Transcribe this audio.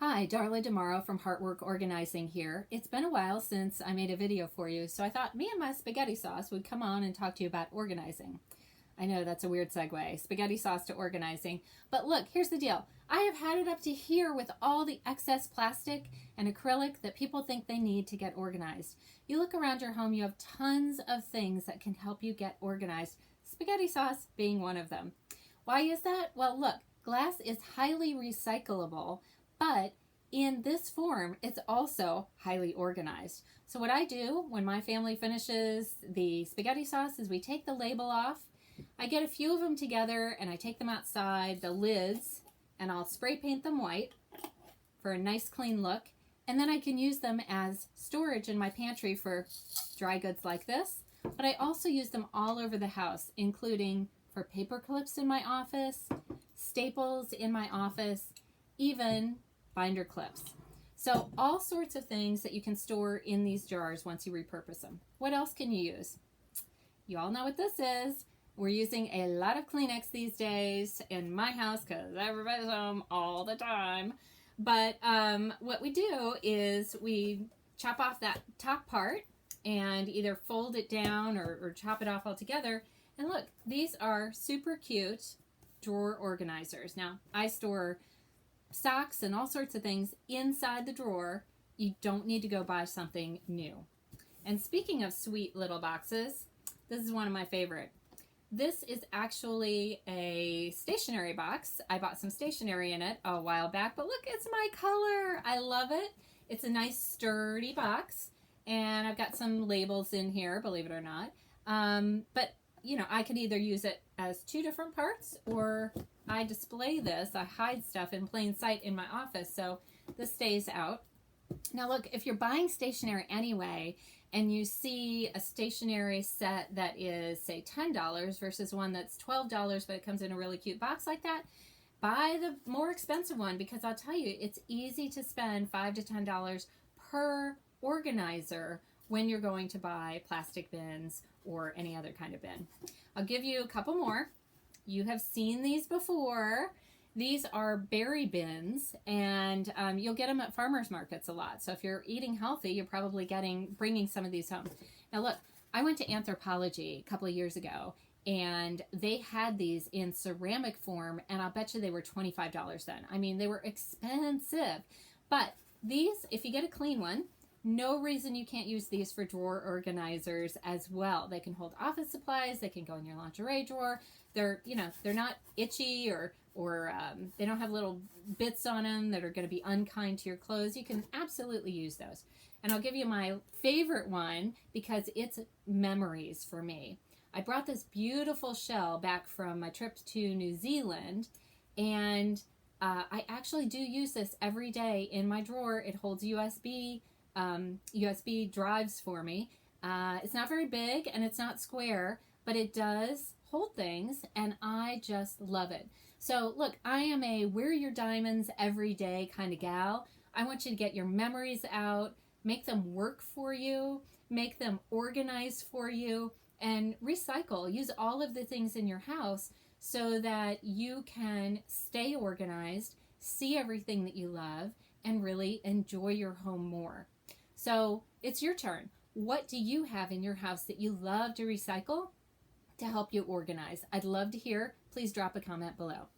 Hi, Darla DeMauro from Heartwork Organizing here. It's been a while since I made a video for you, so I thought me and my spaghetti sauce would come on and talk to you about organizing. I know that's a weird segue, spaghetti sauce to organizing. But look, here's the deal. I have had it up to here with all the excess plastic and acrylic that people think they need to get organized. You look around your home, you have tons of things that can help you get organized, spaghetti sauce being one of them. Why is that? Well, look, glass is highly recyclable, but in this form, it's also highly organized. So what I do when my family finishes the spaghetti sauce is we take the label off. I get a few of them together and I take them outside, the lids, and I'll spray paint them white for a nice clean look. And then I can use them as storage in my pantry for dry goods like this. But I also use them all over the house, including for paper clips in my office, staples in my office, even binder clips. So all sorts of things that you can store in these jars once you repurpose them. What else can you use? You all know what this is. We're using a lot of Kleenex these days in my house because everybody's home all the time. But what we do is we chop off that top part and either fold it down or chop it off altogether. And look, these are super cute drawer organizers. Now, I store socks and all sorts of things inside the drawer. You don't need to go buy something new. And speaking of sweet little boxes, this is one of my favorite. This is actually a stationery box. I bought some stationery in it a while back, but look, it's my color. I love it. It's a nice sturdy box, and I've got some labels in here, believe it or not. But you know, I could either use it as two different parts, or I display this, I hide stuff in plain sight in my office, so this stays out. Now look, if you're buying stationery anyway, and you see a stationery set that is, say, $10 versus one that's $12, but it comes in a really cute box like that, buy the more expensive one, because I'll tell you, it's easy to spend $5 to $10 per organizer when you're going to buy plastic bins or any other kind of bin. I'll give you a couple more. You have seen these before. These are berry bins, and you'll get them at farmers markets a lot. So if you're eating healthy, you're probably bringing some of these home. Now look, I went to Anthropology a couple of years ago, and they had these in ceramic form, and I'll bet you they were $25 then. I mean, they were expensive. But these, if you get a clean one, no reason you can't use these for drawer organizers as well. They can hold office supplies. They can go in your lingerie drawer. They're, you know, they're not itchy or they don't have little bits on them that are going to be unkind to your clothes. You can absolutely use those. And I'll give you my favorite one because it's memories for me. I brought this beautiful shell back from my trip to New Zealand, and I actually do use this every day in my drawer. It holds USB drives for me. It's not very big and it's not square, but it does hold things, and I just love it. So look, I am a wear your diamonds every day kind of gal. I want you to get your memories out, make them work for you, make them organized for you, and recycle. Use all of the things in your house so that you can stay organized, see everything that you love, and really enjoy your home more. So it's your turn. What do you have in your house that you love to recycle to help you organize? I'd love to hear. Please drop a comment below.